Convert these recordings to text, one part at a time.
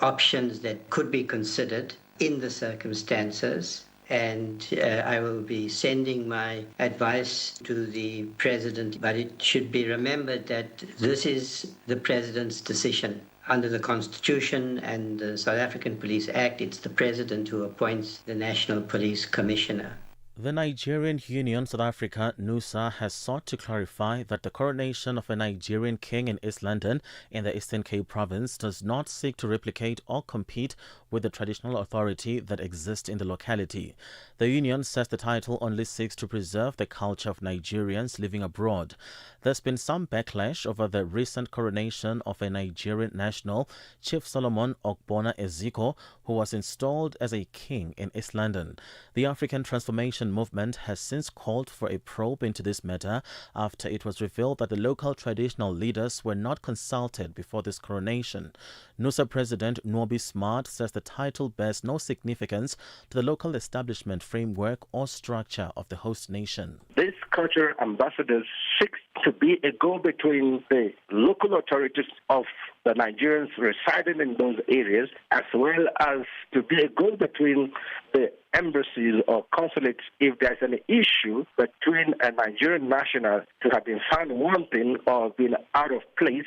options that could be considered in the circumstances. And I will be sending my advice to the president. But it should be remembered that this is the president's decision. Under the Constitution and the South African Police Act, it's the president who appoints the National Police Commissioner. The Nigerian Union South Africa (NUSA) has sought to clarify that the coronation of a Nigerian king in East London in the Eastern Cape province does not seek to replicate or compete with the traditional authority that exists in the locality. The union says the title only seeks to preserve the culture of Nigerians living abroad. There's been some backlash over the recent coronation of a Nigerian national, Chief Solomon Ogbonna Eziko, who was installed as a king in East London. The African Transformation Movement has since called for a probe into this matter after it was revealed that the local traditional leaders were not consulted before this coronation. NUSA President Nwobi Smart says the title bears no significance to the local establishment framework or structure of the host nation. These cultural ambassadors seek to be a go-between the local authorities of the Nigerians residing in those areas, as well as to be a go-between the embassies or consulates if there's an issue between a Nigerian national to have been found wanting or been out of place.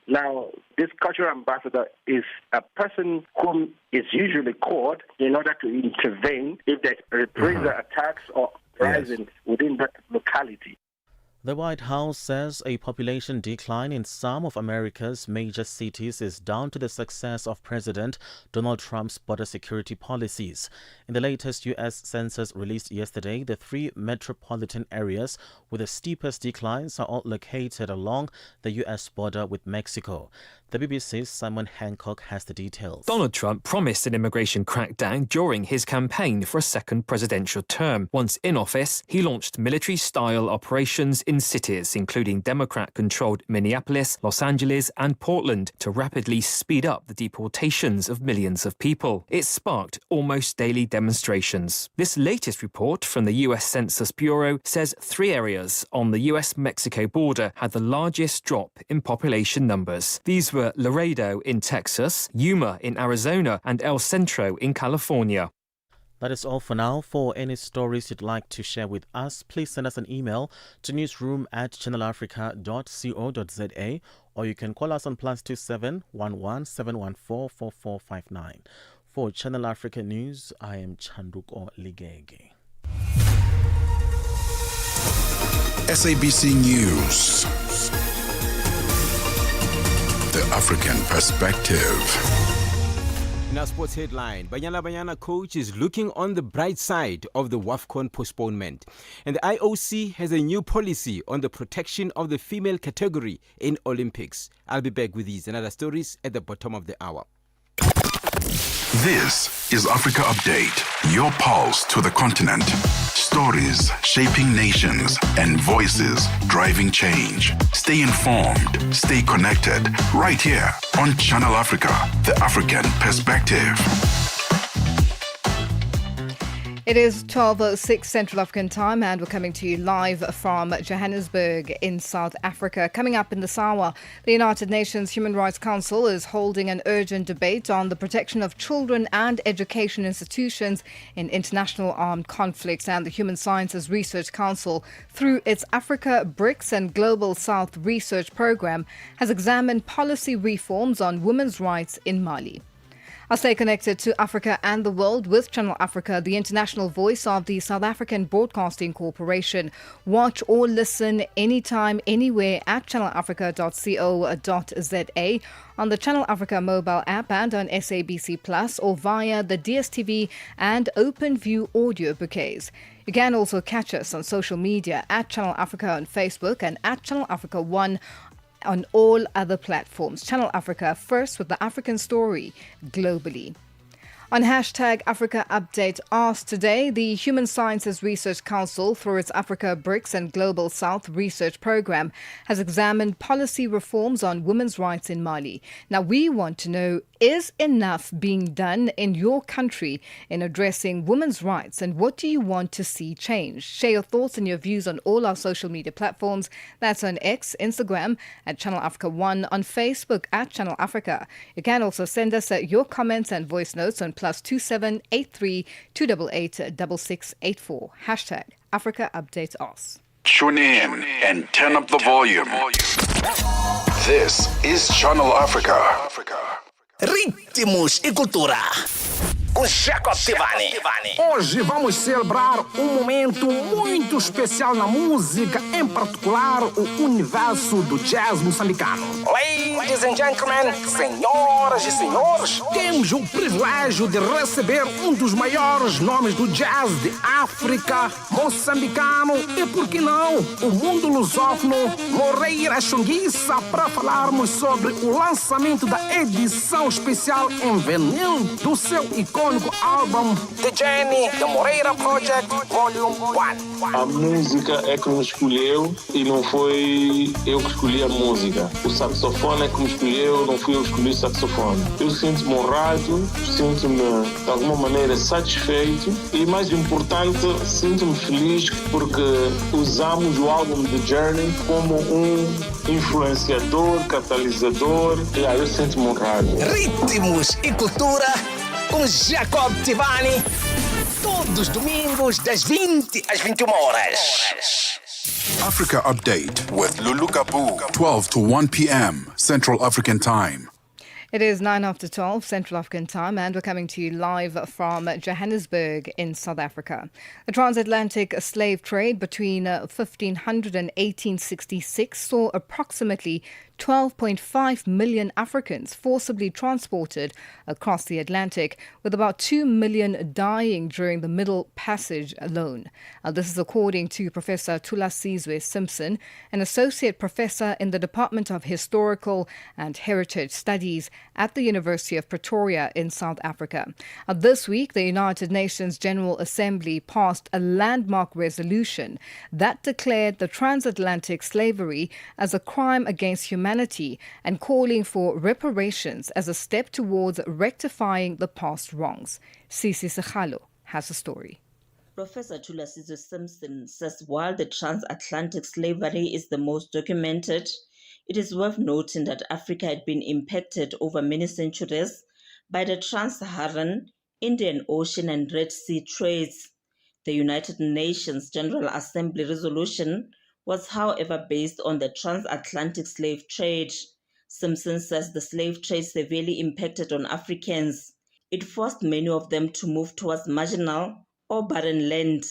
Now, this cultural ambassador is a person whom is usually called in order to intervene if there's reprisal attacks or rising within that locality. The White House says a population decline in some of America's major cities is down to the success of President Donald Trump's border security policies. In the latest U.S. census released yesterday, the three metropolitan areas with the steepest declines are all located along the U.S. border with Mexico. The BBC's Simon Hancock has the details. Donald Trump promised an immigration crackdown during his campaign for a second presidential term. Once in office, he launched military-style operations in cities, including Democrat-controlled Minneapolis, Los Angeles and Portland, to rapidly speed up the deportations of millions of people. It sparked almost daily demonstrations. This latest report from the U.S. Census Bureau says 3 areas on the U.S.-Mexico border had the largest drop in population numbers. These were Laredo in Texas, Yuma in Arizona and El Centro in California. That is all for now. For any stories you'd like to share with us, please send us an email to newsroom@channelafrica.co.za, or you can call us on +27 11 714 4459. For Channel Africa News, I am Chanduko Ligege. SABC News. The African Perspective. In our sports headline, Banyana coach is looking on the bright side of the WAFCON postponement. And the IOC has a new policy on the protection of the female category in Olympics. I'll be back with these and other stories at the bottom of the hour. This is Africa Update, your pulse to the continent. Stories shaping nations and voices driving change. Stay informed, stay connected, right here on Channel Africa, the African Perspective. It is 12:06 Central African Time and we're coming to you live from Johannesburg in South Africa. Coming up in this hour, the United Nations Human Rights Council is holding an urgent debate on the protection of children and education institutions in international armed conflicts, and the Human Sciences Research Council, through its Africa, BRICS and Global South research program, has examined policy reforms on women's rights in Mali. I'll stay connected to Africa and the world with Channel Africa, the international voice of the South African Broadcasting Corporation. Watch or listen anytime, anywhere at channelafrica.co.za, on the Channel Africa mobile app and on SABC Plus, or via the DSTV and OpenView audio bouquets. You can also catch us on social media at Channel Africa on Facebook and at Channel Africa 1 on all other platforms. Channel Africa, first with the African story globally. On hashtag Africa Update Ask today, the Human Sciences Research Council, through its Africa BRICS and Global South research program, has examined policy reforms on women's rights in Mali. Now, we want to know, is enough being done in your country in addressing women's rights, and what do you want to see change? Share your thoughts and your views on all our social media platforms. That's on X, Instagram at Channel Africa 1, on Facebook at Channel Africa. You can also send us your comments and voice notes on +27 83 288 6684. Hashtag Africa Update Us. Tune in and turn up the volume. This is Channel Africa. Ritmos e cultura. Com Jacob Tivani. Hoje vamos celebrar um momento muito especial na música, em particular o universo do jazz moçambicano. Ladies and gentlemen, senhoras e senhores, Temos o privilégio de receber um dos maiores nomes do jazz de África, moçambicano e, por que não, o mundo lusófono, Moreira Chunguissa, para falarmos sobre o lançamento da edição especial em vinil do seu icônico álbum The Journey, The Moreira Project, Volume 1. A música é que me escolheu e não foi eu que escolhi a música. O saxofone é que me escolheu, não fui eu que escolhi o saxofone. Eu sinto-me honrado, sinto-me de alguma maneira satisfeito e, mais importante, sinto-me feliz porque usamos o álbum The Journey como um influenciador, catalisador. Eu sinto-me honrado. Ritmos e cultura com Jacob Tivani. Todos os domingos das 20 às 21 horas. Africa Update with Lulu Gaboo, 12 to 1 p.m. Central African Time. It is 9:12 Central African Time, and we're coming to you live from Johannesburg in South Africa. The transatlantic slave trade between 1500 and 1866 saw approximately 12.5 million Africans forcibly transported across the Atlantic, with about 2 million dying during the Middle Passage alone. This is according to Professor Thulasizwe Simpson, an associate professor in the Department of Historical and Heritage Studies at the University of Pretoria in South Africa. This week, the United Nations General Assembly passed a landmark resolution that declared the transatlantic slavery as a crime against humanity and calling for reparations as a step towards rectifying the past wrongs. Sisi Sekhalo has a story. Professor Thulasizwe Simpson says while the transatlantic slavery is the most documented, it is worth noting that Africa had been impacted over many centuries by the Trans-Saharan, Indian Ocean and Red Sea trades. The United Nations General Assembly resolution was, however, based on the transatlantic slave trade. Simpson says the slave trade severely impacted on Africans. It forced many of them to move towards marginal or barren land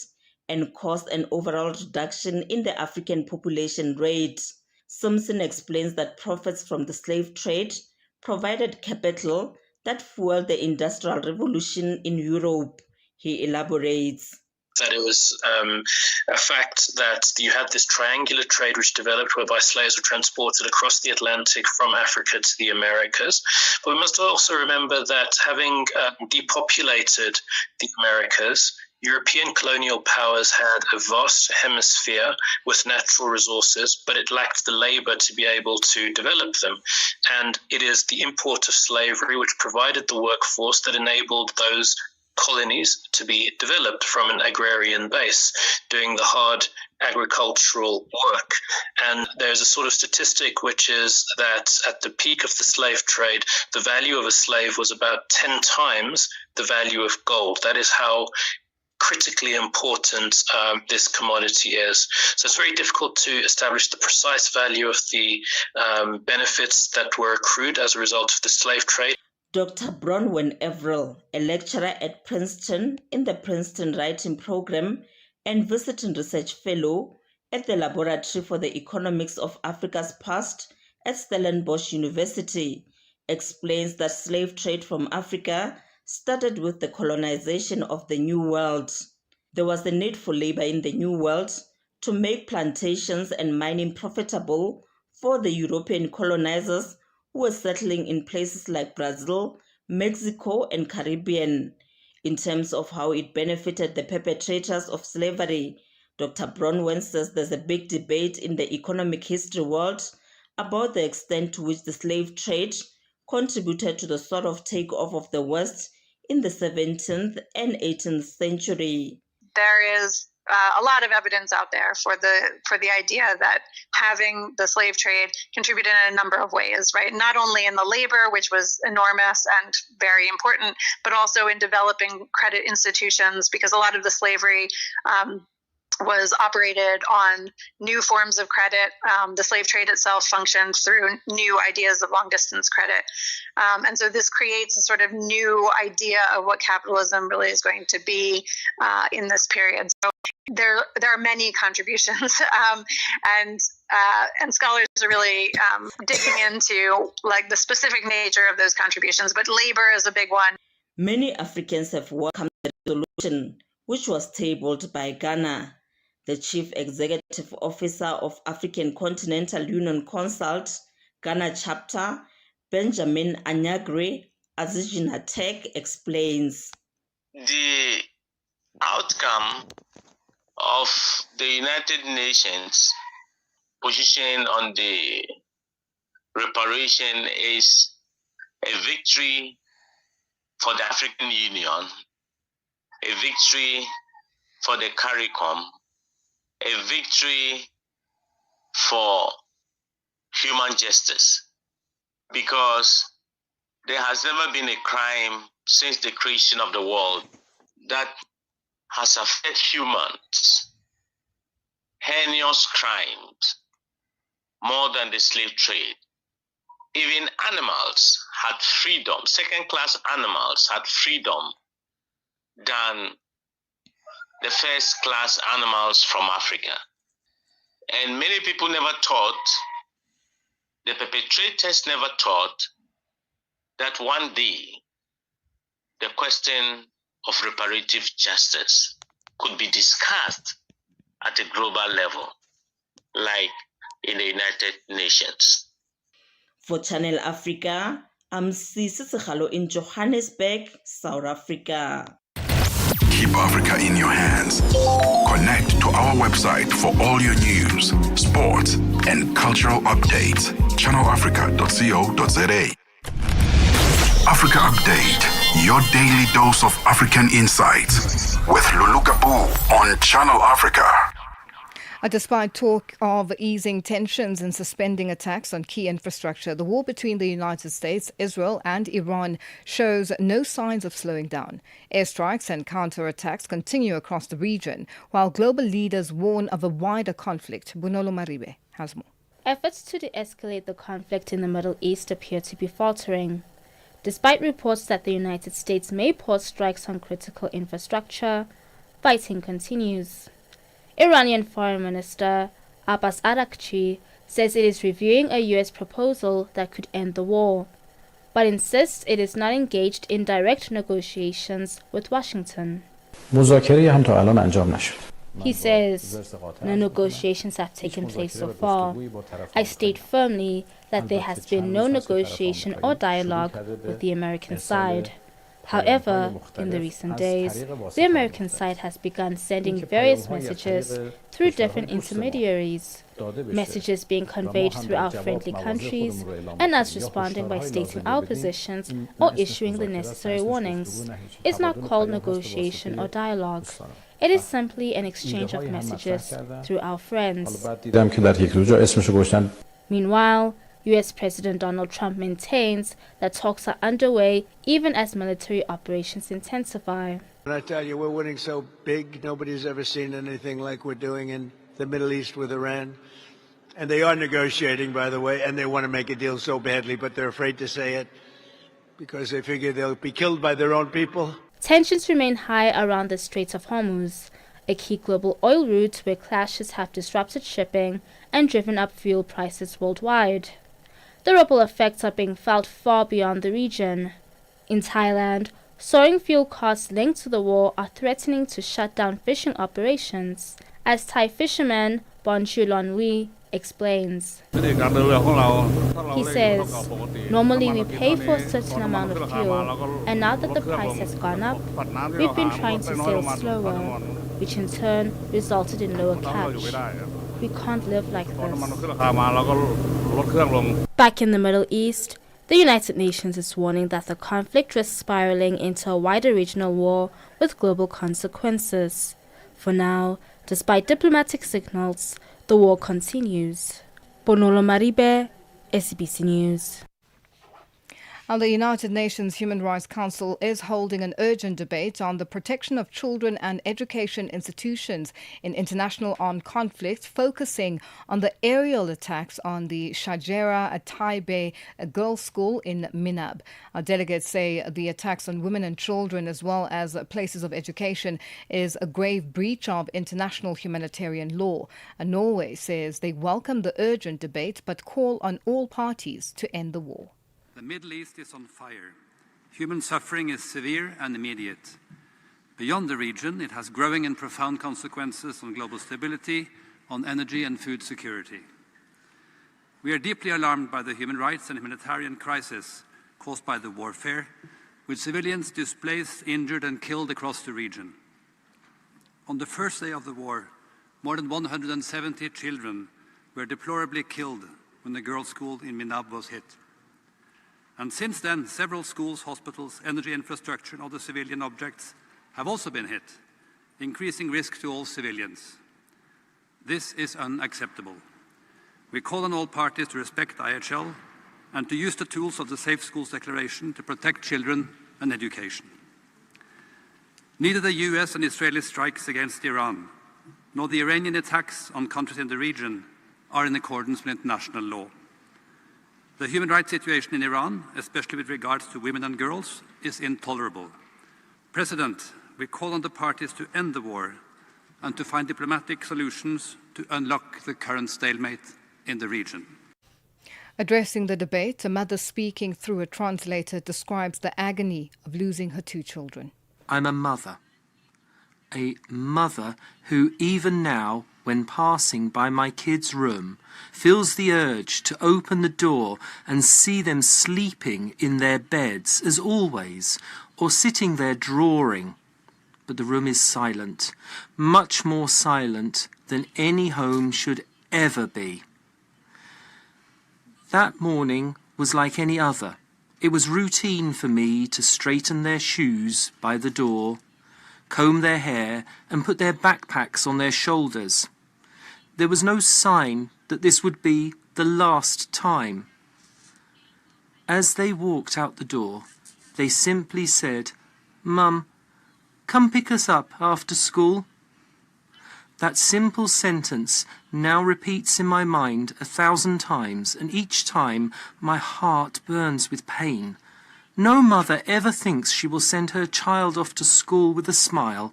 and caused an overall reduction in the African population rate. Simpson explains that profits from the slave trade provided capital that fueled the Industrial Revolution in Europe. He elaborates. That it was a fact that you had this triangular trade which developed whereby slaves were transported across the Atlantic from Africa to the Americas. But we must also remember that having depopulated the Americas, European colonial powers had a vast hemisphere with natural resources, but it lacked the labor to be able to develop them. And it is the import of slavery which provided the workforce that enabled those colonies to be developed from an agrarian base, doing the hard agricultural work. And there's a sort of statistic which is that at the peak of the slave trade, the value of a slave was about 10 times the value of gold. That is how critically important this commodity is. So it's very difficult to establish the precise value of the benefits that were accrued as a result of the slave trade. Dr. Bronwyn Everell, a lecturer at Princeton in the Princeton Writing Program and visiting research fellow at the Laboratory for the Economics of Africa's Past at Stellenbosch University, explains that slave trade from Africa started with the colonization of the New World. There was the need for labor in the New World to make plantations and mining profitable for the European colonizers who were settling in places like Brazil, Mexico, and Caribbean. In terms of how it benefited the perpetrators of slavery, Dr. Bronwen says there's a big debate in the economic history world about the extent to which the slave trade contributed to the sort of takeoff of the West in the 17th and 18th century. There is a lot of evidence out there for the idea that having the slave trade contributed in a number of ways, right? Not only in the labor, which was enormous and very important, but also in developing credit institutions, because a lot of the slavery was operated on new forms of credit. The slave trade itself functioned through new ideas of long-distance credit. And so this creates a sort of new idea of what capitalism really is going to be in this period. So there are many contributions, and scholars are really digging into like the specific nature of those contributions, but labor is a big one. Many Africans have welcomed the resolution, which was tabled by Ghana. The Chief Executive Officer of African Continental Union Consult, Ghana Chapter, Benjamin Anyagre Azijinatek, explains. The outcome of the United Nations position on the reparation is a victory for the African Union, a victory for the CARICOM, a victory for human justice, because there has never been a crime since the creation of the world that has affected humans, heinous crimes, more than the slave trade. Even animals had freedom, second-class animals had freedom than the first-class animals from Africa. And many people never thought, the perpetrators never thought, that one day the question of reparative justice could be discussed at a global level, like in the United Nations. For Channel Africa, I'm Sisi Sekgalo in Johannesburg, South Africa. Keep Africa in your hands. Connect to our website for all your news, sports, and cultural updates. channelafrica.co.za. Africa Update, your daily dose of African insights with Lulu Gaboo on Channel Africa. Despite talk of easing tensions and suspending attacks on key infrastructure, the war between the United States, Israel and Iran shows no signs of slowing down. Airstrikes and counterattacks continue across the region, while global leaders warn of a wider conflict. Bunolo Maribe has more. Efforts to de-escalate the conflict in the Middle East appear to be faltering. Despite reports that the United States may pause strikes on critical infrastructure, fighting continues. Iranian Foreign Minister Abbas Araghchi says it is reviewing a U.S. proposal that could end the war, but insists it is not engaged in direct negotiations with Washington. He says, no negotiations have taken place so far. I state firmly that there has been no negotiation or dialogue with the American side. However, in the recent days, the American side has begun sending various messages through different intermediaries, messages being conveyed through our friendly countries, and us responding by stating our positions or issuing the necessary warnings. It's not called negotiation or dialogue. It is simply an exchange of messages through our friends. Meanwhile, U.S. President Donald Trump maintains that talks are underway even as military operations intensify. And I tell you, we're winning so big, nobody's ever seen anything like we're doing in the Middle East with Iran. And they are negotiating, by the way, and they want to make a deal so badly, but they're afraid to say it because they figure they'll be killed by their own people. Tensions remain high around the Strait of Hormuz, a key global oil route where clashes have disrupted shipping and driven up fuel prices worldwide. The ripple effects are being felt far beyond the region. In Thailand, soaring fuel costs linked to the war are threatening to shut down fishing operations, as Thai fisherman Bonju Lonwi explains. He says, normally we pay for a certain amount of fuel, and now that the price has gone up, we've been trying to sail slower, which in turn resulted in lower catch. We can't live like this. Back in the Middle East, the United Nations is warning that the conflict risks spiraling into a wider regional war with global consequences. For now, despite diplomatic signals, the war continues. Bonolo Maribe, SBC News. And the United Nations Human Rights Council is holding an urgent debate on the protection of children and education institutions in international armed conflict, focusing on the aerial attacks on the Shajara Taibeh girls' school in Minab. Our delegates say the attacks on women and children, as well as places of education, is a grave breach of international humanitarian law. Norway says they welcome the urgent debate but call on all parties to end the war. The Middle East is on fire. Human suffering is severe and immediate. Beyond the region, it has growing and profound consequences on global stability, on energy and food security. We are deeply alarmed by the human rights and humanitarian crisis caused by the warfare, with civilians displaced, injured and killed across the region. On the first day of the war, more than 170 children were deplorably killed when the girls' school in Minab was hit. And since then, several schools, hospitals, energy infrastructure and other civilian objects have also been hit, increasing risk to all civilians. This is unacceptable. We call on all parties to respect IHL and to use the tools of the Safe Schools Declaration to protect children and education. Neither the US and Israeli strikes against Iran, nor the Iranian attacks on countries in the region are in accordance with international law. The human rights situation in Iran, especially with regards to women and girls, is intolerable. President, we call on the parties to end the war and to find diplomatic solutions to unlock the current stalemate in the region. Addressing the debate, a mother speaking through a translator describes the agony of losing her two children. I'm a mother who even now, when passing by my kids' room, feels the urge to open the door and see them sleeping in their beds as always, or sitting there drawing. But the room is silent, much more silent than any home should ever be. That morning was like any other. It was routine for me to straighten their shoes by the door, comb their hair and put their backpacks on their shoulders. There was no sign that this would be the last time. As they walked out the door, they simply said, "Mum, come pick us up after school." That simple sentence now repeats in my mind 1,000 times, and each time my heart burns with pain. No mother ever thinks she will send her child off to school with a smile,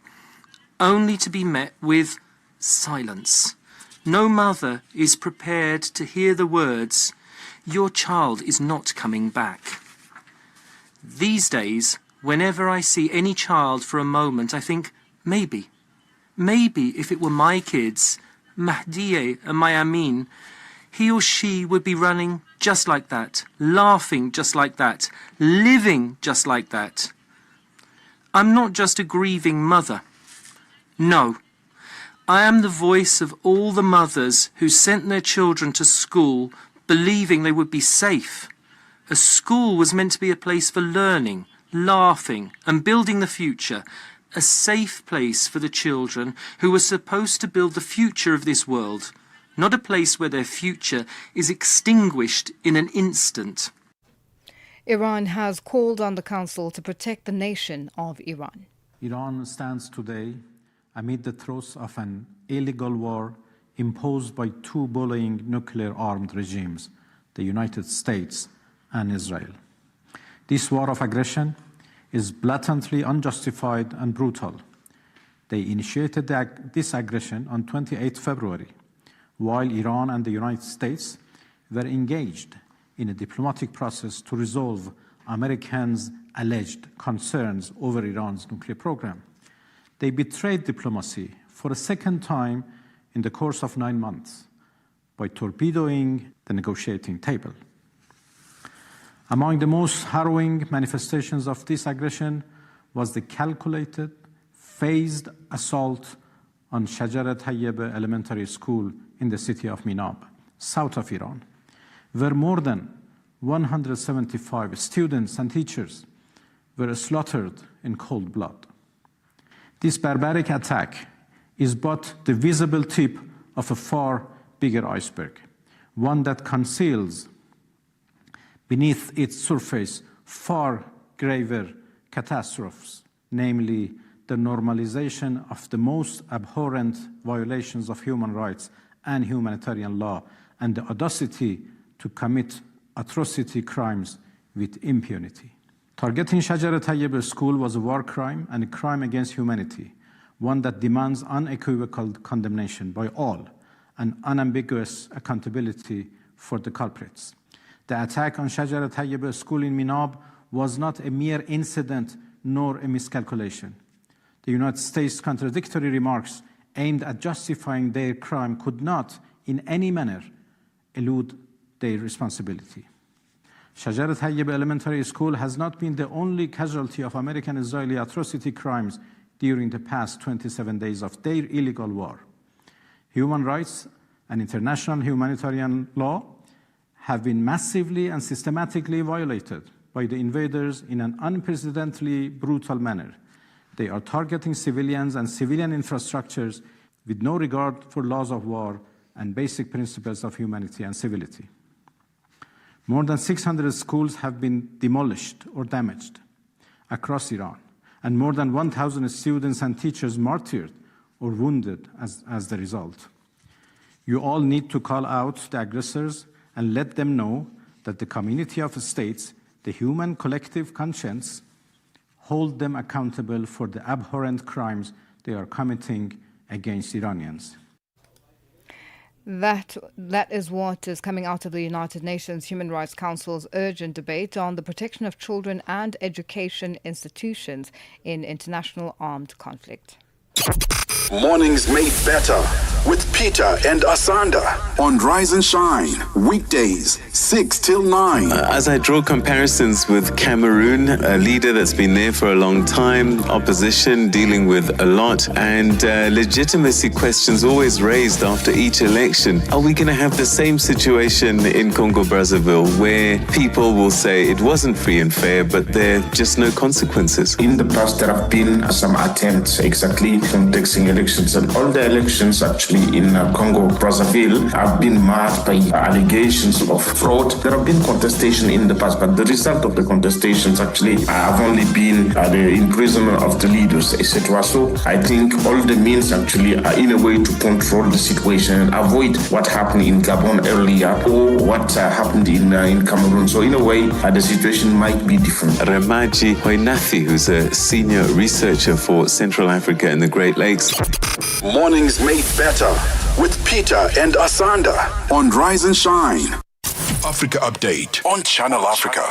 only to be met with silence. No mother is prepared to hear the words, "Your child is not coming back." These days, whenever I see any child for a moment, I think, maybe if it were my kids, Mahdiye and Mayamin, he or she would be running just like that, laughing just like that, living just like that. I'm not just a grieving mother. No, I am the voice of all the mothers who sent their children to school believing they would be safe. A school was meant to be a place for learning, laughing and building the future, a safe place for the children who were supposed to build the future of this world, not a place where their future is extinguished in an instant. Iran has called on the Council to protect the nation of Iran. Iran stands today amid the throes of an illegal war imposed by two bullying nuclear-armed regimes, the United States and Israel. This war of aggression is blatantly unjustified and brutal. They initiated this aggression on 28 February, while Iran and the United States were engaged in a diplomatic process to resolve Americans' alleged concerns over Iran's nuclear program. They betrayed diplomacy for a second time in the course of 9 months by torpedoing the negotiating table. Among the most harrowing manifestations of this aggression was the calculated, phased assault on Shajarat Tayyib Elementary School in the city of Minab, south of Iran, where more than 175 students and teachers were slaughtered in cold blood. This barbaric attack is but the visible tip of a far bigger iceberg, one that conceals beneath its surface far graver catastrophes, namely the normalization of the most abhorrent violations of human rights and humanitarian law, and the audacity to commit atrocity crimes with impunity. Targeting Shajarat Tayyib School was a war crime and a crime against humanity, one that demands unequivocal condemnation by all and unambiguous accountability for the culprits. The attack on Shajarat Tayyib School in Minab was not a mere incident nor a miscalculation. The United States' contradictory remarks aimed at justifying their crime could not, in any manner, elude their responsibility. Shajarat Tayyib Elementary School has not been the only casualty of American-Israeli atrocity crimes during the past 27 days of their illegal war. Human rights and international humanitarian law have been massively and systematically violated by the invaders in an unprecedentedly brutal manner. They are targeting civilians and civilian infrastructures with no regard for laws of war and basic principles of humanity and civility. More than 600 schools have been demolished or damaged across Iran, and more than 1,000 students and teachers martyred or wounded as the result. You all need to call out the aggressors and let them know that the community of states, the human collective conscience, hold them accountable for the abhorrent crimes they are committing against Iranians. That is what is coming out of the United Nations Human Rights Council's urgent debate on the protection of children and education institutions in international armed conflict. Mornings made better with Peter and Asanda on Rise and Shine, weekdays 6 till 9. As I draw comparisons with Cameroon, a leader that's been there for a long time, opposition dealing with a lot, and legitimacy questions always raised after each election. Are we going to have the same situation in Congo-Brazzaville where people will say it wasn't free and fair, but there are just no consequences? In the past, there have been some attempts exactly contexting elections, and all the elections actually in Congo-Brazzaville have been marked by allegations of fraud. There have been contestation in the past, but the result of the contestations actually have only been the imprisonment of the leaders, etc. So I think all the means actually are in a way to control the situation and avoid what happened in Gabon earlier or what happened in Cameroon. So in a way, the situation might be different. Remaji Hoinathi, who's a senior researcher for Central Africa and the Great Lakes. Mornings made better with Peter and Asanda on Rise and Shine. Africa Update on Channel Africa.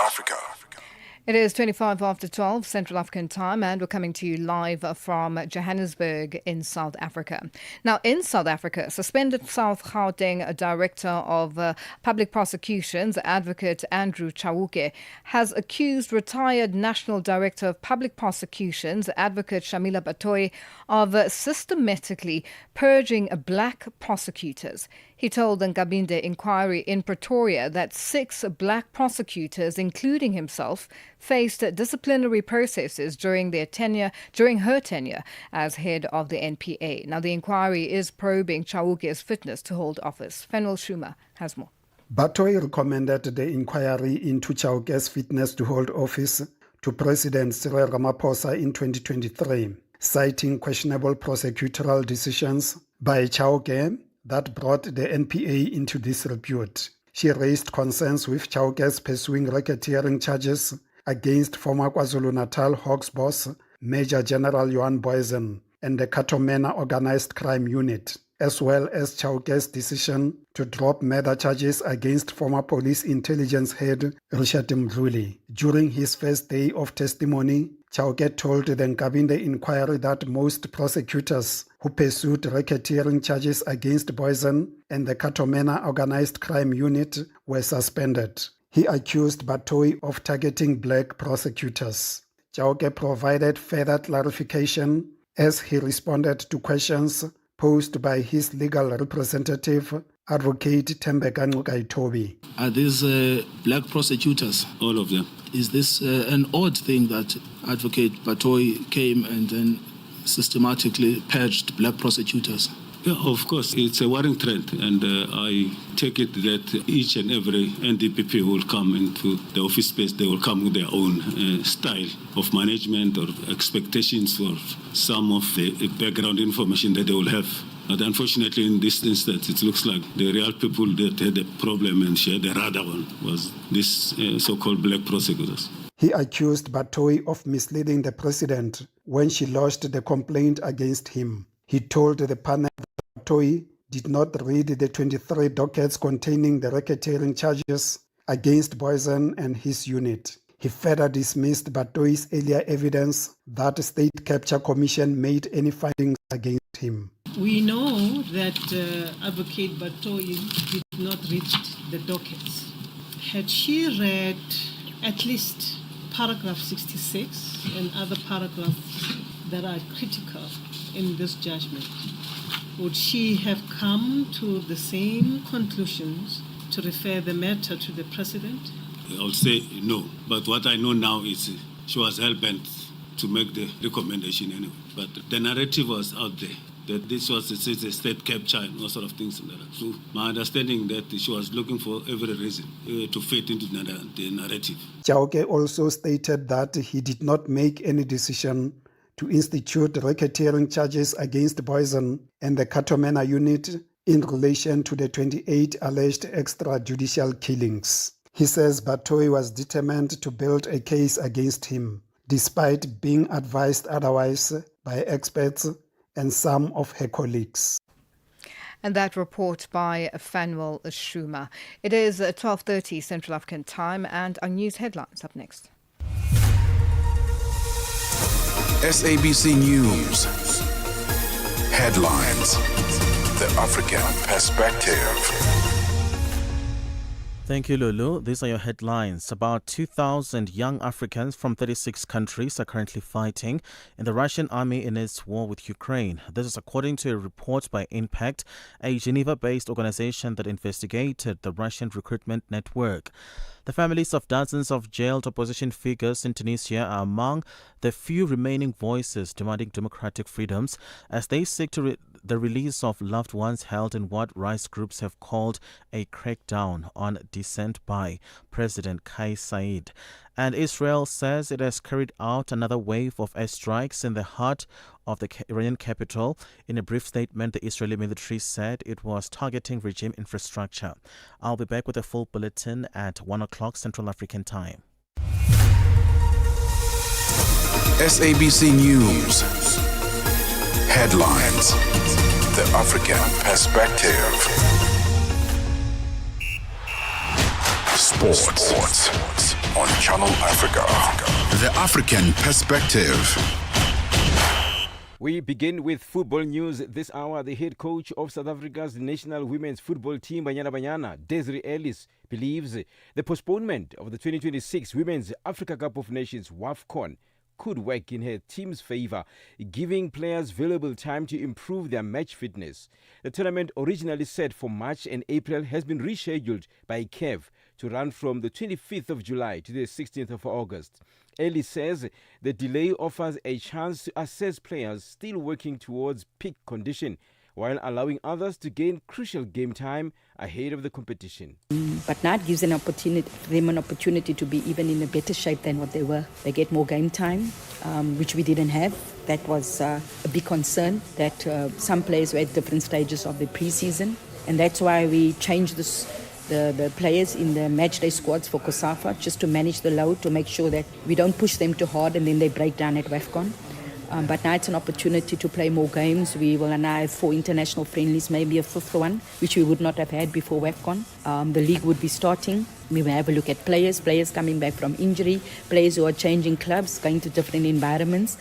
It is 25 after 12 Central African time, and we're coming to you live from Johannesburg in South Africa. Now, in South Africa, suspended South Gauteng Director of Public Prosecutions, Advocate Andrew Chauke, has accused retired National Director of Public Prosecutions, Advocate Shamila Batoy, of systematically purging black prosecutors. He told the Ngabinde inquiry in Pretoria that 6 black prosecutors, including himself, faced disciplinary processes during her tenure as head of the NPA. Now, the inquiry is probing Chauke's fitness to hold office. Fenwell Schumer has more. Batoy recommended the inquiry into Chauke's fitness to hold office to President Cyril Ramaphosa in 2023, citing questionable prosecutorial decisions by Chauke that brought the NPA into disrepute. She raised concerns with Chauke's pursuing racketeering charges against former KwaZulu-Natal Hawks boss Major General Johan Boysen and the Katomena Organized Crime Unit. as well as Chauke's decision to drop murder charges against former police intelligence head Richard Mdluli. During his first day of testimony, Chauke told the Nkabinde inquiry that most prosecutors who pursued racketeering charges against Boysen and the Katomena Organized Crime Unit were suspended. He accused Batoyi of targeting black prosecutors. Chauke provided further clarification as he responded to questions posed by his legal representative, Advocate Tembeka Ncukaitobi. Are these black prosecutors, all of them? Is this an odd thing that Advocate Batoyi came and then systematically purged black prosecutors? Yeah, of course, it's a worrying trend, and I take it that each and every NDPP who will come into the office space, they will come with their own style of management or expectations for some of the background information that they will have. But unfortunately, in this instance, it looks like the real people that had a problem and shared the radar one was this so-called black prosecutors. He accused Batoyi of misleading the president when she lodged the complaint against him. He told the panel that Batoyi did not read the 23 dockets containing the racketeering charges against Boysen and his unit. He further dismissed Batoyi's earlier evidence that the State Capture Commission made any findings against him. We know that Advocate Batoyi did not read the dockets. Had she read at least paragraph 66 and other paragraphs that are critical in this judgment, would she have come to the same conclusions to refer the matter to the president? I would say no, but what I know now is she was hell-bent to make the recommendation anyway. But the narrative was out there that this was a state capture and all sort of things. So my understanding that she was looking for every reason to fit into the narrative. Chauke also stated that he did not make any decision to institute racketeering charges against Boysen and the Katomena unit in relation to the 28 alleged extrajudicial killings. He says Batoyi was determined to build a case against him, despite being advised otherwise by experts and some of her colleagues. And that report by Fanuel Schumer. It is 12:30 Central African Time, and our news headlines up next. SABC News. Headlines. The African Perspective. Thank you, Lulu. These are your headlines. About 2,000 young Africans from 36 countries are currently fighting in the Russian army in its war with Ukraine. This is according to a report by Impact, a Geneva-based organization that investigated the Russian recruitment network. The families of dozens of jailed opposition figures in Tunisia are among the few remaining voices demanding democratic freedoms as they seek to the release of loved ones held in what rights groups have called a crackdown on dissent by President Kais Saied. And Israel says it has carried out another wave of airstrikes in the heart of the Iranian capital. In a brief statement, the Israeli military said it was targeting regime infrastructure. I'll be back with a full bulletin at 1 o'clock Central African Time. SABC News. Headlines. The African Perspective. Sports on Channel Africa. The African Perspective. We begin with football news this hour. The head coach of South Africa's national women's football team, Banyana Banyana, Desiree Ellis, believes the postponement of the 2026 Women's Africa Cup of Nations WAFCON could work in her team's favor, giving players valuable time to improve their match fitness. The tournament, originally set for March and April, has been rescheduled by CAF to run from the 25th of July to the 16th of August. Ellie says the delay offers a chance to assess players still working towards peak condition, while allowing others to gain crucial game time ahead of the competition. But now it gives them an opportunity to be even in a better shape than what they were. They get more game time, which we didn't have. That was a big concern, that some players were at different stages of the pre-season. And that's why we changed the players in the matchday squads for COSAFA, just to manage the load, to make sure that we don't push them too hard and then they break down at WAFCON. But now it's an opportunity to play more games. We will now have 4 international friendlies, maybe a 5th one, which we would not have had before WAFCON. The league would be starting. We will have a look at players coming back from injury, players who are changing clubs, going to different environments.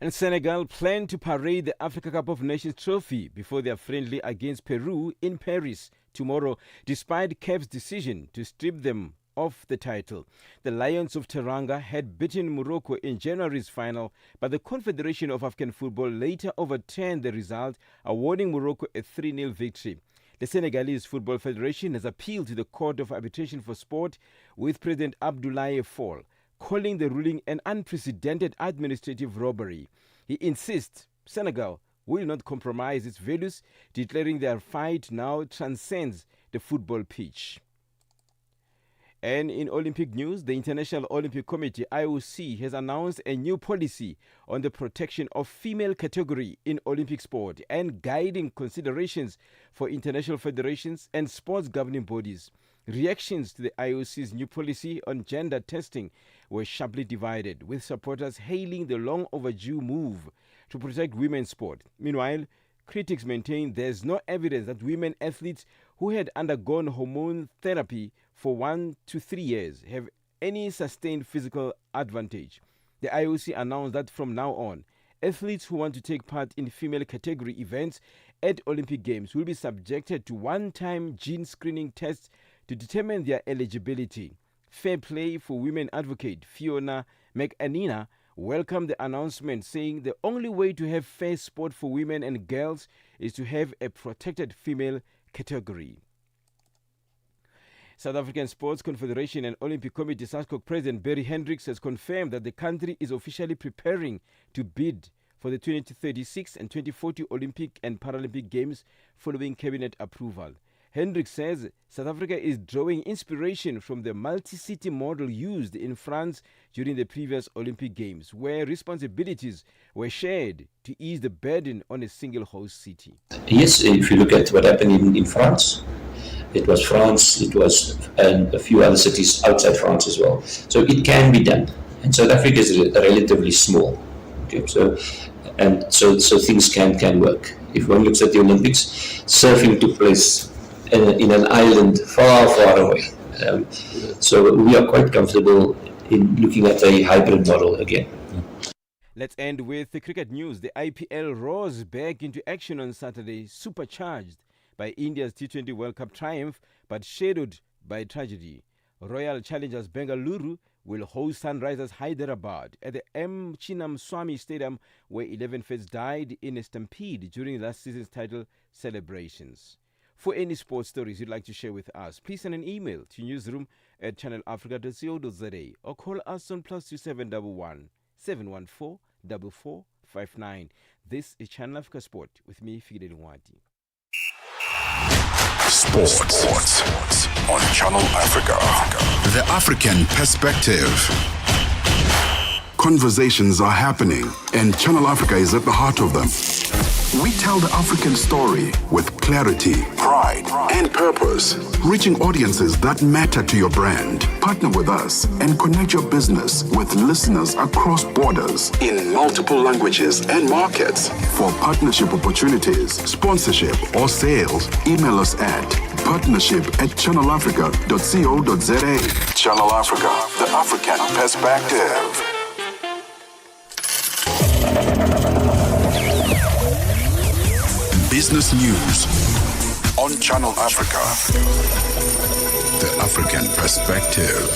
And Senegal plan to parade the Africa Cup of Nations trophy before their friendly against Peru in Paris tomorrow, despite CAF's decision to strip them of the title. The Lions of Teranga had beaten Morocco in January's final, but the Confederation of African Football later overturned the result, awarding Morocco a 3-0 victory. The Senegalese Football Federation has appealed to the Court of Arbitration for Sport, with President Abdoulaye Fall calling the ruling an unprecedented administrative robbery. He insists Senegal will not compromise its values, declaring their fight now transcends the football pitch. And in Olympic news, the International Olympic Committee, IOC, has announced a new policy on the protection of female category in Olympic sport and guiding considerations for international federations and sports governing bodies. Reactions to the IOC's new policy on gender testing were sharply divided, with supporters hailing the long overdue move to protect women's sport. Meanwhile, critics maintain there's no evidence that women athletes who had undergone hormone therapy for 1 to 3 years have any sustained physical advantage. The IOC announced that from now on, athletes who want to take part in female category events at Olympic Games will be subjected to one-time gene screening tests to determine their eligibility. Fair Play for Women advocate Fiona McAnina welcomed the announcement, saying the only way to have fair sport for women and girls is to have a protected female category. South African Sports Confederation and Olympic Committee SASCOC President Barry Hendricks has confirmed that the country is officially preparing to bid for the 2036 and 2040 Olympic and Paralympic Games following cabinet approval. Hendricks says South Africa is drawing inspiration from the multi-city model used in France during the previous Olympic Games, where responsibilities were shared to ease the burden on a single host city. Yes, if you look at what happened in France, it was France, it was a few other cities outside France as well. So it can be done. And South Africa is relatively small. Okay, so things can work. If one looks at the Olympics, surfing took place in an island far, far away. So we are quite comfortable in looking at a hybrid model again. Let's end with the cricket news. The IPL roars back into action on Saturday, supercharged by India's T20 World Cup triumph, but shadowed by tragedy. Royal Challengers Bengaluru will host Sunrisers Hyderabad at the M. Chinnaswamy Stadium, where 11 fans died in a stampede during last season's title celebrations. For any sports stories you'd like to share with us, please send an email to newsroom@channelafrica.co.za or call us on +2711 714 4459. This is Channel Africa Sport with me, Fidel Nwati. Sports on Channel Africa. The African perspective. Conversations are happening, and Channel Africa is at the heart of them. We tell the African story with clarity, pride, and purpose, reaching audiences that matter to your brand. Partner with us and connect your business with listeners across borders in multiple languages and markets. For partnership opportunities, sponsorship, or sales, email us at partnership@channelafrica.co.za. Channel Africa, the African perspective. Business news on Channel Africa. The African perspective.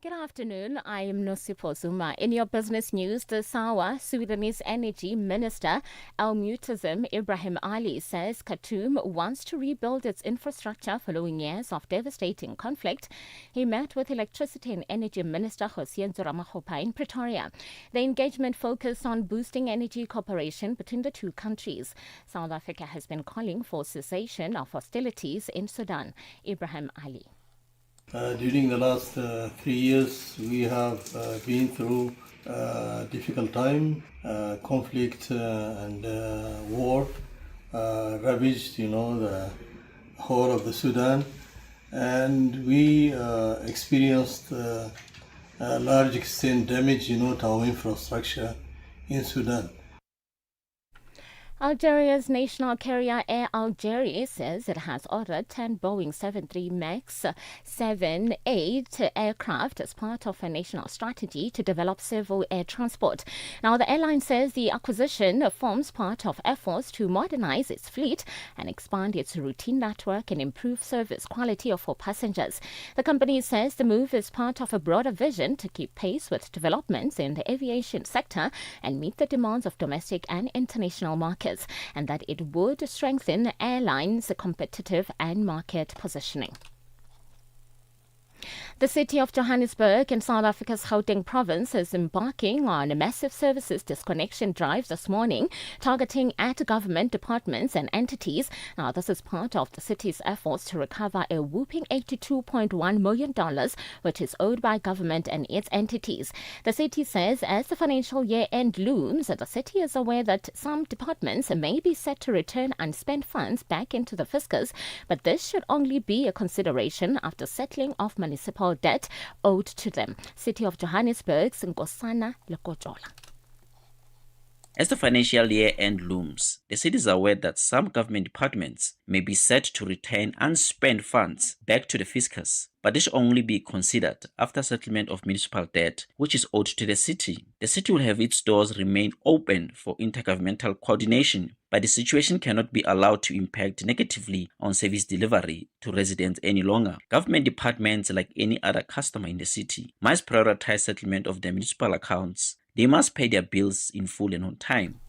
Good afternoon, I am Nosipo Zuma. In your business news, the SAWA Sudanese Energy Minister Al-Mu'tasim Ibrahim Ali says Khartoum wants to rebuild its infrastructure following years of devastating conflict. He met with Electricity and Energy Minister Hossein Zoramakgopa in Pretoria. The engagement focused on boosting energy cooperation between the two countries. South Africa has been calling for cessation of hostilities in Sudan. Ibrahim Ali. During the last 3 years, we have been through difficult time, conflict and war ravaged, the whole of the Sudan, and we experienced large extent damage, to our infrastructure in Sudan. Algeria's national carrier Air Algeria says it has ordered 10 Boeing 73 MAX 78 aircraft as part of a national strategy to develop civil air transport. Now, the airline says the acquisition forms part of efforts to modernize its fleet and expand its routine network and improve service quality for passengers. The company says the move is part of a broader vision to keep pace with developments in the aviation sector and meet the demands of domestic and international markets, and that it would strengthen airlines' competitive and market positioning. The city of Johannesburg in South Africa's Gauteng province is embarking on a massive services disconnection drive this morning, targeting at government departments and entities. Now, this is part of the city's efforts to recover a whopping $82.1 million, which is owed by government and its entities. The city says as the financial year end looms, the city is aware that some departments may be set to return unspent funds back into the fiscus, but this should only be a consideration after settling of municipal debt owed to them. City of Johannesburg's Nkosana Lekojola. As the financial year end looms, the city is aware that some government departments may be set to return unspent funds back to the fiscus, but this should only be considered after settlement of municipal debt which is owed to the city. The city will have its doors remain open for intergovernmental coordination, but the situation cannot be allowed to impact negatively on service delivery to residents any longer. Government departments, like any other customer in the city, must prioritize settlement of their municipal accounts. They must pay their bills in full and on time.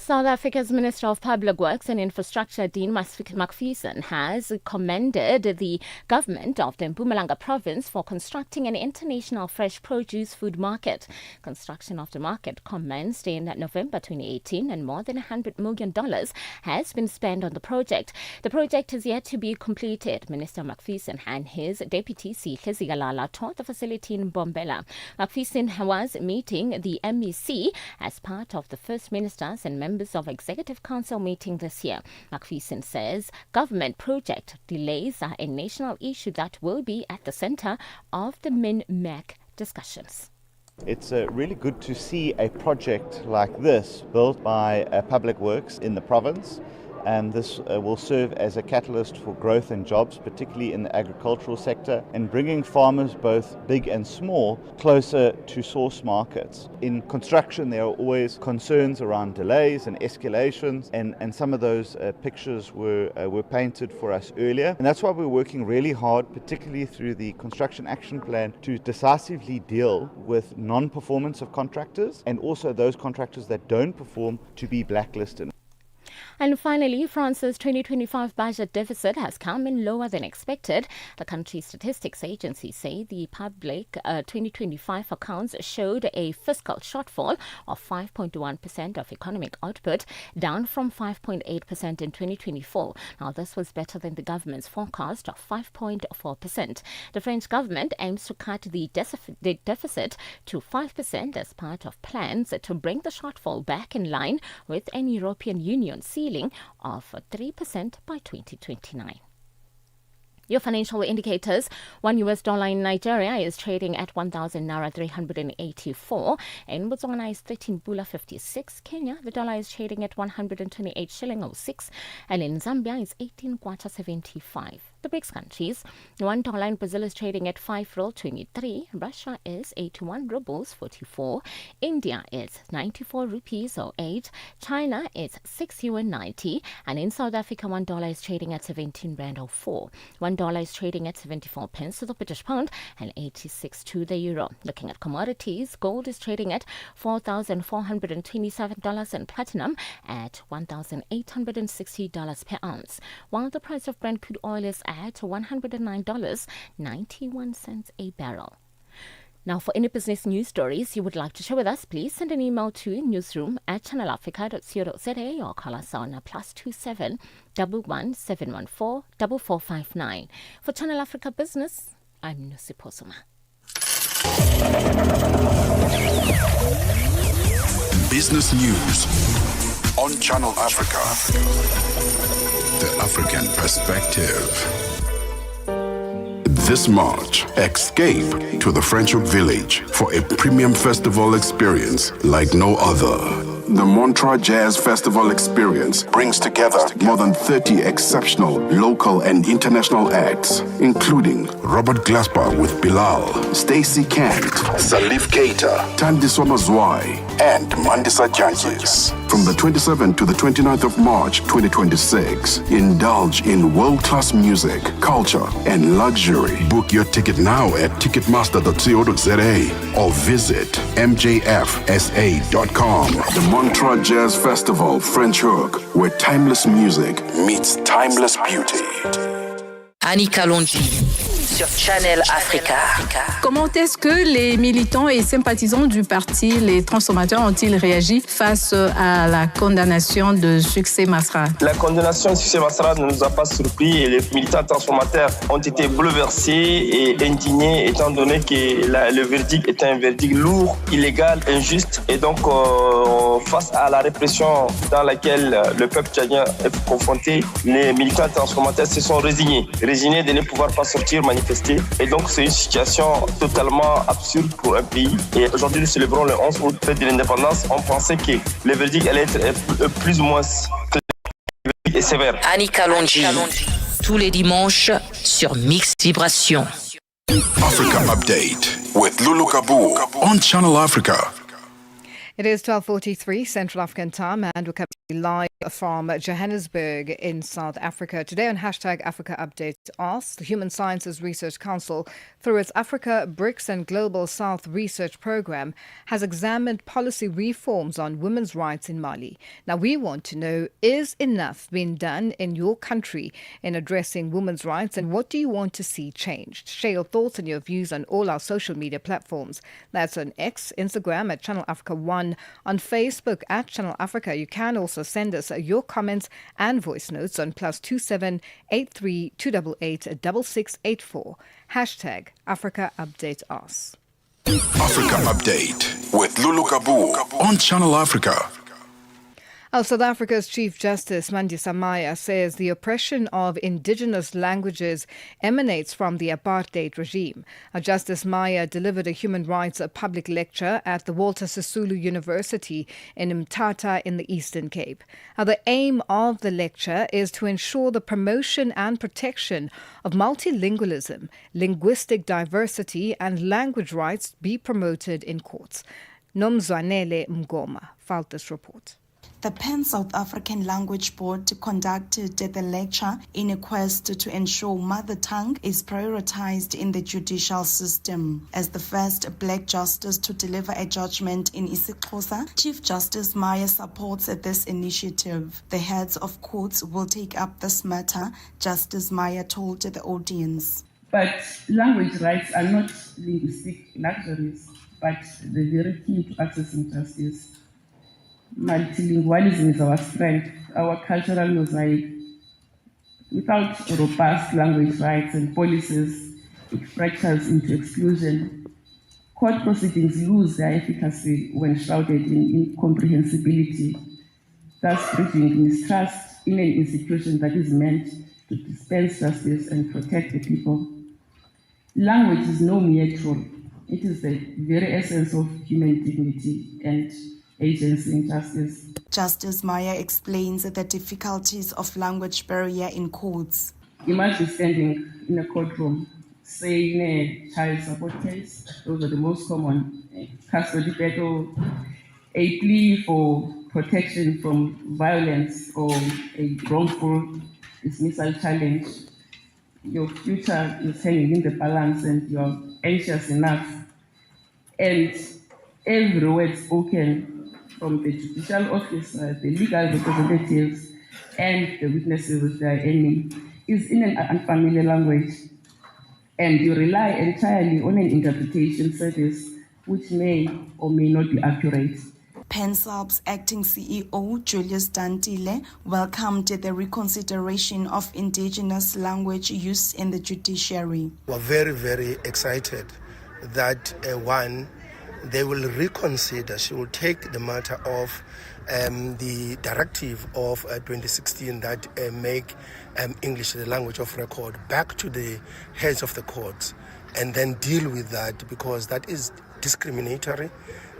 South Africa's Minister of Public Works and Infrastructure, Dean Macpherson, has commended the government of the Mpumalanga province for constructing an international fresh produce food market. Construction of the market commenced in November 2018 and more than $100 million has been spent on the project. The project is yet to be completed. Minister Macpherson and his deputy Sihle Zikalala toured the facility in Bombela. Macpherson was meeting the MEC as part of the First Minister's and members of Executive Council meeting this year. Macpherson says government project delays are a national issue that will be at the center of the Min-Mac discussions. It's really good to see a project like this built by Public Works in the province, and this will serve as a catalyst for growth and jobs, particularly in the agricultural sector, and bringing farmers, both big and small, closer to source markets. In construction, there are always concerns around delays and escalations, and some of those pictures were painted for us earlier. And that's why we're working really hard, particularly through the Construction Action Plan, to decisively deal with non-performance of contractors, and also those contractors that don't perform to be blacklisted. And finally, France's 2025 budget deficit has come in lower than expected. The country's statistics agency say the public 2025 accounts showed a fiscal shortfall of 5.1% of economic output, down from 5.8% in 2024. Now, this was better than the government's forecast of 5.4%. The French government aims to cut the deficit to 5% as part of plans to bring the shortfall back in line with an European Union ceiling of 3% by 2029. Your financial indicators: $1 in Nigeria is trading at 1,000 naira 384. In Botswana is 13 pula 56. Kenya, the dollar is trading at 128 shilling 06, and in Zambia is 18 kwacha 75. The BRICS countries: $1 in Brazil is trading at 5 rand 23. Russia is 81 rubles 44. India is 94 rupees 08. China is 6 yuan 90. And in South Africa, $1 is trading at 17 rand 04. $1 is trading at 74 pence to the British pound and 86 to the euro. Looking at commodities, gold is trading at $4,427 and platinum at $1,860 per ounce, while the price of Brent crude oil is at $109.91 a barrel. Now, for any business news stories you would like to share with us, please send an email to newsroom@channelafrica.co.za or call us on +27 11 714 4459. For Channel Africa Business, I'm Nosipho Suma. Business News on Channel Africa. The African Perspective. This March, escape to the Friendship Village for a premium festival experience like no other. The Montreux Jazz Festival experience brings together more than 30 exceptional local and international acts, including Robert Glasper with Bilal, Stacey Kent, Salif Keita, Tandiswa Mazwai, and Mandisa Janjis. From the 27th to the 29th of March 2026, indulge in world-class music, culture, and luxury. Book your ticket now at ticketmaster.co.za or visit mjfsa.com. The Montreux Jazz Festival French Hook, where timeless music meets timeless beauty. Annika Longi sur Channel Africa. Comment est-ce que les militants et sympathisants du parti Les Transformateurs ont-ils réagi face à la condamnation de Succès Masra? La condamnation de Succès Masra ne nous a pas surpris et les militants transformateurs ont été bouleversés et indignés étant donné que le verdict est un verdict lourd, illégal, injuste et donc face à la répression dans laquelle le peuple tchadien est confronté, les militants transformateurs se sont résignés de ne pouvoir pas sortir manifester. Et donc c'est une situation totalement absurde pour un pays. Et aujourd'hui nous célébrons le 11 août, fête de l'indépendance. On pensait que le verdict allait être plus ou moins et sévère. Annika Longi, tous les dimanches sur Mix Vibration. Africa Update with Lulu Gaboo on Channel Africa. It is 12:43 Central African Time, and we're coming live from Johannesburg in South Africa. Today on hashtag Africa Update Ask, the Human Sciences Research Council, through its Africa, BRICS and Global South Research Program, has examined policy reforms on women's rights in Mali. Now, we want to know, is enough being done in your country in addressing women's rights, and what do you want to see changed? Share your thoughts and your views on all our social media platforms. That's on X, Instagram at Channel Africa 1, on Facebook at Channel Africa. You can also send us your comments and voice notes on +27 83 288 6684. Hashtag Africa Update Us. Africa Update with Lulu Gaboo on Channel Africa. South Africa's Chief Justice Mandisa Maya says the oppression of indigenous languages emanates from the apartheid regime. Justice Maya delivered a human rights public lecture at the Walter Sisulu University in Mthatha in the Eastern Cape. The aim of the lecture is to ensure the promotion and protection of multilingualism, linguistic diversity and language rights be promoted in courts. Nomzwanele Mgoma filed this report. The Pan South African Language Board conducted the lecture in a quest to ensure mother tongue is prioritized in the judicial system. As the first black justice to deliver a judgment in isiXhosa, Chief Justice Maya supports this initiative. The heads of courts will take up this matter, Justice Maya told the audience. But language rights are not linguistic luxuries, but the very key to accessing justice. Multilingualism is our strength, our cultural mosaic. Without robust language rights and policies, it fractures into exclusion. Court proceedings lose their efficacy when shrouded in incomprehensibility, thus breeding mistrust in an institution that is meant to dispense justice and protect the people. Language is no mere tool. It is the very essence of human dignity and agency in justice. Justice Maya explains the difficulties of language barrier in courts. Imagine standing in a courtroom, say in a child support case, those are the most common, custody battle, a plea for protection from violence or a wrongful dismissal challenge. Your future is hanging in the balance and you're anxious enough. And every word spoken from the judicial officer, the legal representatives, and the witnesses, if there are any, is in an unfamiliar language. And you rely entirely on an interpretation service which may or may not be accurate. PenSALB's acting CEO, Julius Dantile, welcomed the reconsideration of indigenous language use in the judiciary. We're very, very excited that they will reconsider. She will take the matter of the directive of 2016 that make English the language of record back to the heads of the courts and then deal with that, because that is discriminatory,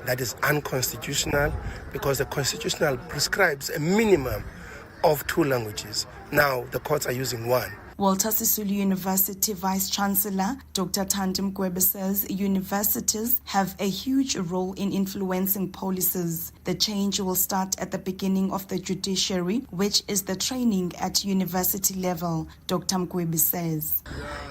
that is unconstitutional, because the constitutional prescribes a minimum of 2 languages. Now the courts are using 1. Walter Sisulu University Vice-Chancellor Dr. Thandi Mgwebe says universities have a huge role in influencing policies. The change will start at the beginning of the judiciary, which is the training at university level, Dr. Mgwebe says.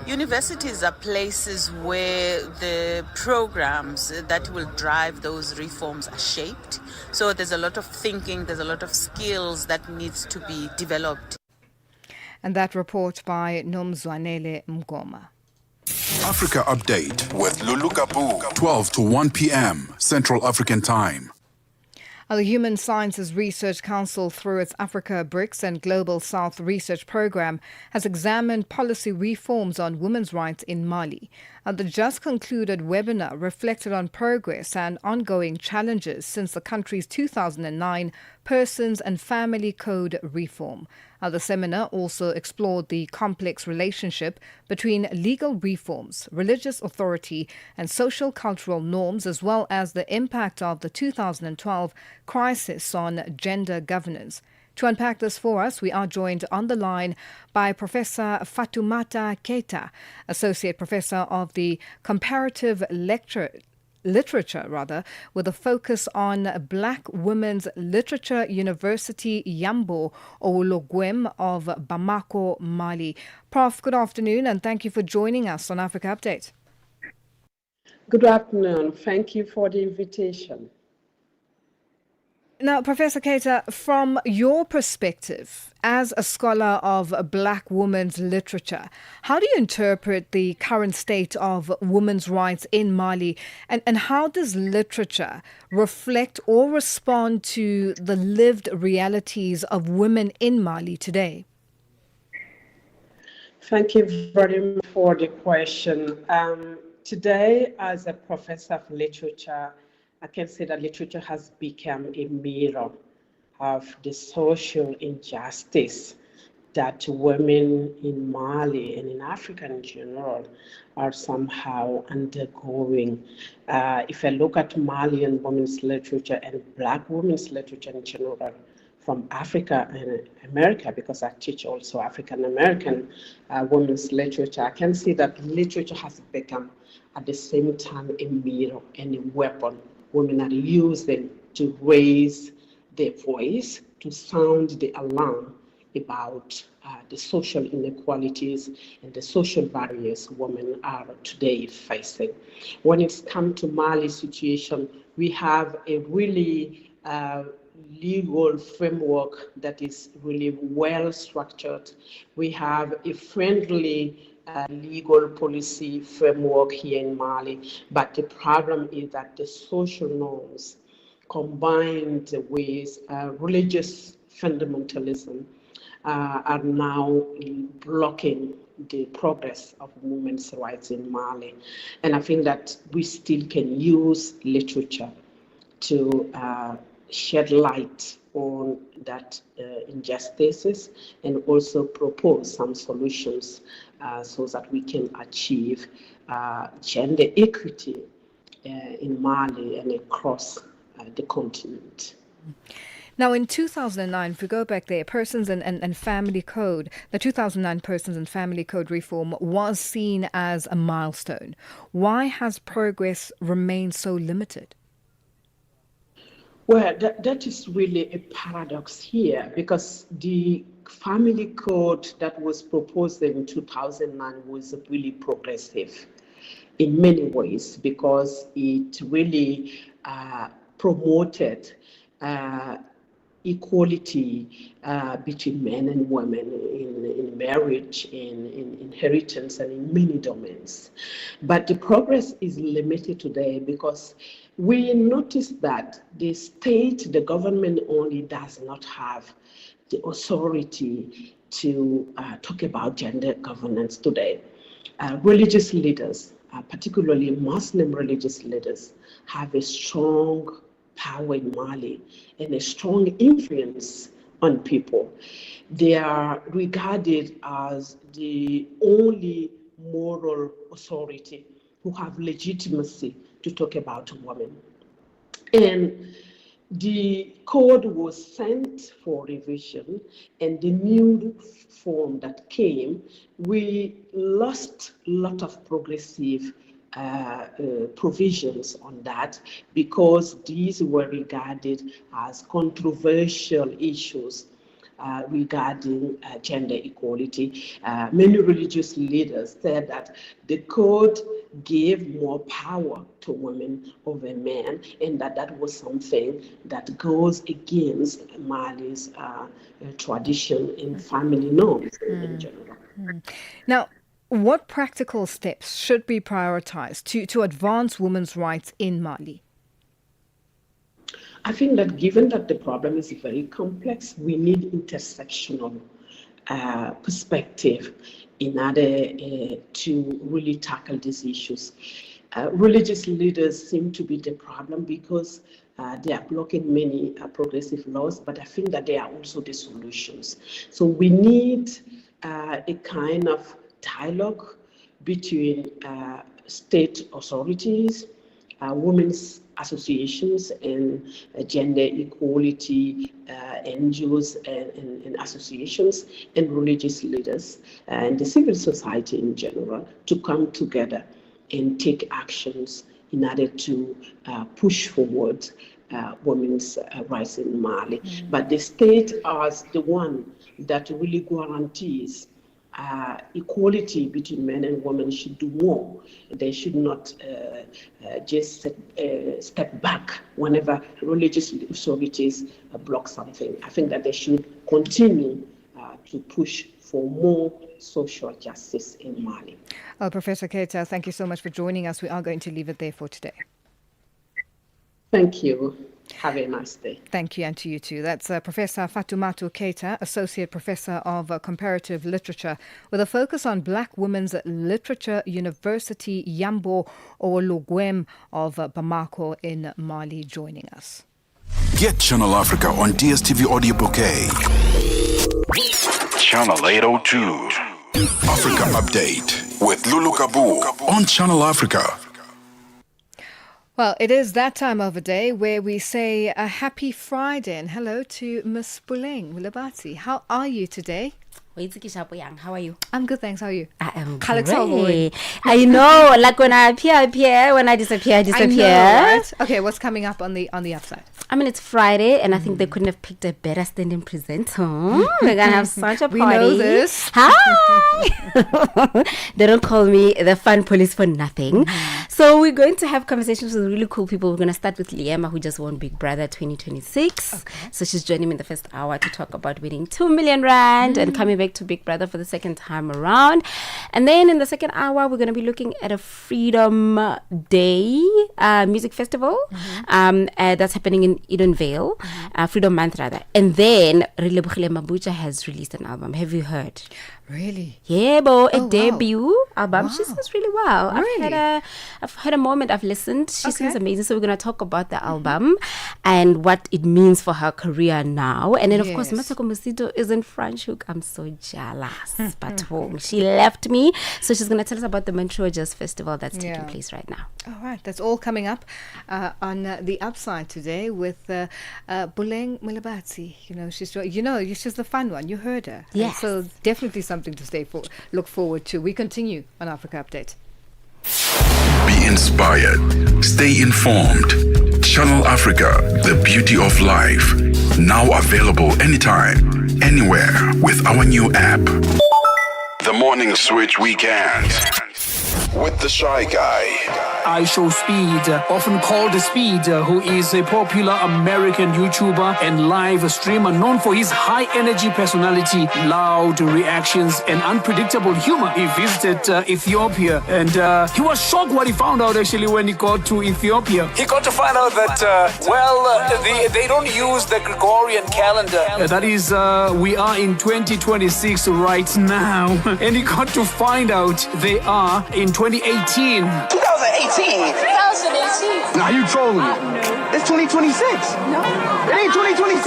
Universities are places where the programs that will drive those reforms are shaped. So there's a lot of thinking, there's a lot of skills that needs to be developed. And that report by Nomzwanele Mgoma. Africa Update with Lulu Gaboo, 12 to 1 p.m. Central African Time. The Human Sciences Research Council, through its Africa BRICS and Global South Research Program, has examined policy reforms on women's rights in Mali. The just concluded webinar reflected on progress and ongoing challenges since the country's 2009 Persons and Family Code reform. The seminar also explored the complex relationship between legal reforms, religious authority, and social cultural norms, as well as the impact of the 2012 crisis on gender governance. To unpack this for us, we are joined on the line by Professor Fatoumata Keita, Associate Professor of the Comparative Literature, with a focus on Black Women's Literature, University Yambo Owologwem of Bamako, Mali. Prof, good afternoon and thank you for joining us on Africa Update. Good afternoon. Thank you for the invitation. Now, Professor Keita, from your perspective as a scholar of Black women's literature, how do you interpret the current state of women's rights in Mali, and how does literature reflect or respond to the lived realities of women in Mali today? Thank you very much for the question. Today, as a professor of literature, I can say that literature has become a mirror of the social injustice that women in Mali and in Africa in general are somehow undergoing. If I look at Malian women's literature and Black women's literature in general, from Africa and America, because I teach also African American women's literature, I can see that literature has become at the same time a mirror and a weapon women are using to raise their voice, to sound the alarm about the social inequalities and the social barriers women are today facing. When it's come to Mali's situation, we have a really legal framework that is really well structured. We have a friendly legal policy framework here in Mali, but the problem is that the social norms combined with religious fundamentalism are now blocking the progress of women's rights in Mali. And I think that we still can use literature to shed light on that injustices and also propose some solutions so that we can achieve gender equity in Mali and across the continent. Now, in 2009, if we go back there, Persons and Family Code, the 2009 Persons and Family Code reform was seen as a milestone. Why has progress remained so limited? Well, that is really a paradox here, because the family code that was proposed in 2009 was really progressive in many ways, because it really promoted equality between men and women in marriage, in inheritance, and in many domains. But the progress is limited today because we notice that the state, the government only does not have the authority to talk about gender governance today. Religious leaders, particularly Muslim religious leaders, have a strong power in Mali and a strong influence on people. They are regarded as the only moral authority who have legitimacy to talk about women. And the code was sent for revision, and the new form that came, we lost a lot of progressive provisions on that because these were regarded as controversial issues regarding gender equality. Many religious leaders said that the code gave more power to women over men, and that was something that goes against Mali's tradition and family norms in general. Now, what practical steps should be prioritized to advance women's rights in Mali? I think that given that the problem is very complex, we need intersectional perspective in order to really tackle these issues. Religious leaders seem to be the problem because they are blocking many progressive laws, but I think that they are also the solutions. So we need a kind of dialogue between state authorities, women's associations, and gender equality NGOs and associations, and religious leaders, and the civil society in general, to come together and take actions in order to push forward women's rights in Mali. But the state as the one that really guarantees equality between men and women should do more. They should not just step back whenever religious authorities block something. I think that they should continue to push for more social justice in Mali. Well, Professor Keita, thank you so much for joining us. We are going to leave it there for today. Thank you. Have a nice day. Thank you, and to you too. That's Professor Fatoumata Keita, Associate Professor of Comparative Literature, with a focus on Black Women's Literature, University Yambo Oluwagwem of Bamako in Mali, joining us. Get Channel Africa on DSTV Audio Bouquet. Channel 802. Africa Update with Lulu Gaboo on Channel Africa. Well, it is that time of the day where we say a happy Friday and hello to Miss Buleng Mulabati. How are you today? How are you? I'm good, thanks. How are you? I am great. I know, like when I appear, when I disappear, I disappear. I know, right? Okay, what's coming up on the upside? I mean, it's Friday, and I think they couldn't have picked a better standing presenter. We're gonna have such a party. We know this. Hi. They don't call me the fun police for nothing. So we're going to have conversations with really cool people. We're gonna start with Liema, who just won Big Brother 2026. Okay. So she's joining me in the first hour to talk about winning 2 million rand and coming back to Big Brother for the second time around. And then in the second hour, we're going to be looking at a Freedom Day music festival that's happening in Edenvale, Freedom Month rather. And then Rilebogile Mabucha has released an album. Have you heard? Really? Yeah, a debut album. Wow. She sings really well. Really? I've had a moment. I've listened. She sings amazing. So we're going to talk about the album and what it means for her career now. And then, of course, Masako Musito is in Franschhoek. I'm so jealous. But she left me. So she's going to tell us about the Montreal Jazz Festival that's taking place right now. All right. That's all coming up on the upside today with Buleng Mulabati. She's the fun one. You heard her. Yeah. So definitely something to look forward to. We continue on Africa Update. Be inspired. Stay informed. Channel Africa, the beauty of life. Now available anytime, anywhere with our new app. The Morning Switch Weekend with the Shy Guy. I Show Speed, often called Speed, who is a popular American YouTuber and live streamer known for his high-energy personality, loud reactions, and unpredictable humor. He visited Ethiopia, and he was shocked what he found out actually when he got to Ethiopia. He got to find out that, they don't use the Gregorian calendar. That is, we are in 2026 right now. And he got to find out they are in 2018. 2018? 2018? Nah, you trolling me. It's 2026. No. It ain't 2026.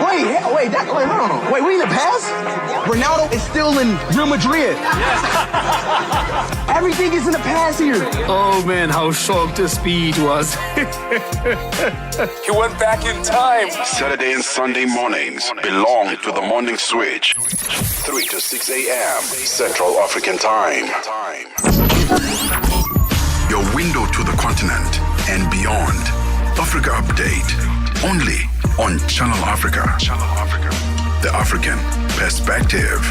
Wait, hold on. Wait, we in the past? Ronaldo is still in Real Madrid. Everything is in the past here. Oh man, how shocked the speed was. He went back in time. Saturday and Sunday mornings belong to the Morning Switch. 3 to 6 a.m. Central African Time. Your window to the continent and beyond. Africa Update. Only on Channel Africa. The African Perspective.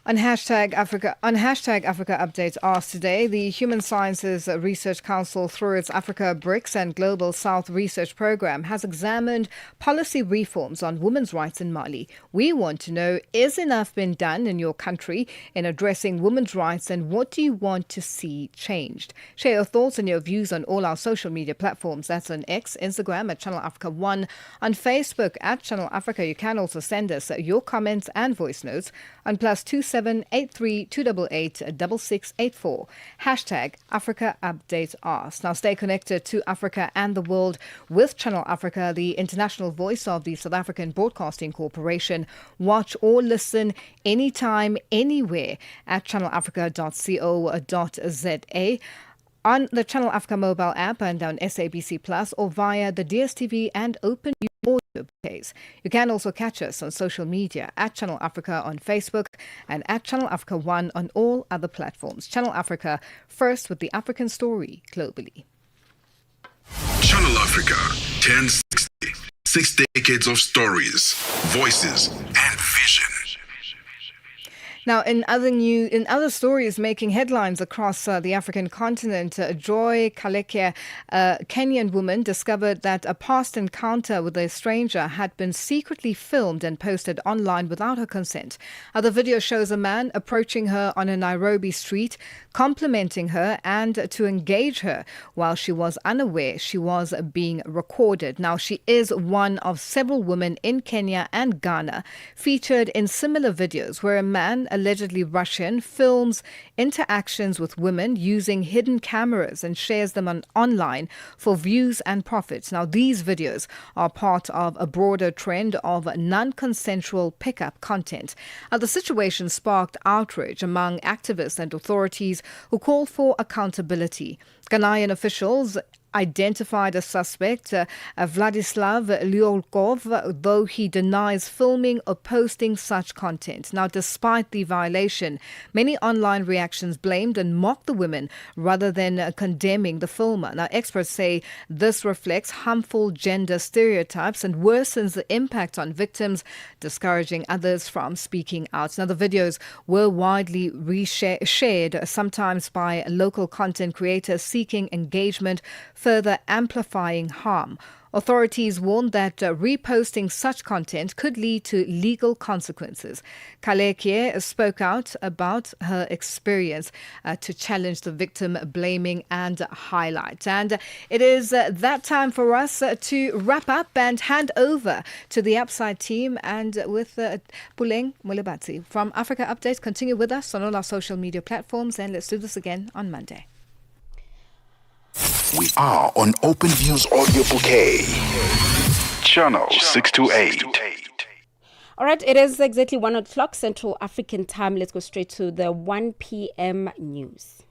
On hashtag Africa Updates asked today, the Human Sciences Research Council, through its Africa BRICS and Global South Research Program, has examined policy reforms on women's rights in Mali. We want to know, is enough been done in your country in addressing women's rights, and what do you want to see changed? Share your thoughts and your views on all our social media platforms. That's on X, Instagram at Channel Africa 1, on Facebook at Channel Africa. You can also send us your comments and voice notes on +27 83 288 6684. Hashtag Africa Update Asked. Now stay connected to Africa and the world with Channel Africa, the international voice of the South African Broadcasting Corporation. Watch or listen anytime, anywhere at channelafrica.co.za, on the Channel Africa mobile app and on SABC Plus, or via the DSTV and Open audio case. You can also catch us on social media at Channel Africa on Facebook and at Channel Africa 1 on all other platforms. Channel Africa, first with the African story globally. Channel Africa 1060. 6 decades of stories, voices, and vision. Now, in other stories making headlines across the African continent, Joy Kalekia, a Kenyan woman, discovered that a past encounter with a stranger had been secretly filmed and posted online without her consent. The video shows a man approaching her on a Nairobi street, complimenting her and to engage her while she was unaware she was being recorded. Now, she is one of several women in Kenya and Ghana featured in similar videos where a man, allegedly Russian, films interactions with women using hidden cameras and shares them online for views and profits. Now, these videos are part of a broader trend of non-consensual pickup content. The situation sparked outrage among activists and authorities who call for accountability. Ghanaian officials identified a suspect, Vladislav Lyolkov, though he denies filming or posting such content. Now, despite the violation, many online reactions blamed and mocked the women rather than condemning the filmer. Now, experts say this reflects harmful gender stereotypes and worsens the impact on victims, discouraging others from speaking out. Now, the videos were widely shared, sometimes by local content creators seeking engagement, further amplifying harm. Authorities warned that reposting such content could lead to legal consequences. Kalekie spoke out about her experience to challenge the victim blaming and highlight. And it is that time for us to wrap up and hand over to the Upside team, and with Puleng Mulebatsi from Africa Update. Continue with us on all our social media platforms, and let's do this again on Monday. We are on Open Views Audio Bouquet. Channel 628. All right, it is exactly 1 o'clock Central African time. Let's go straight to the 1 p.m. news.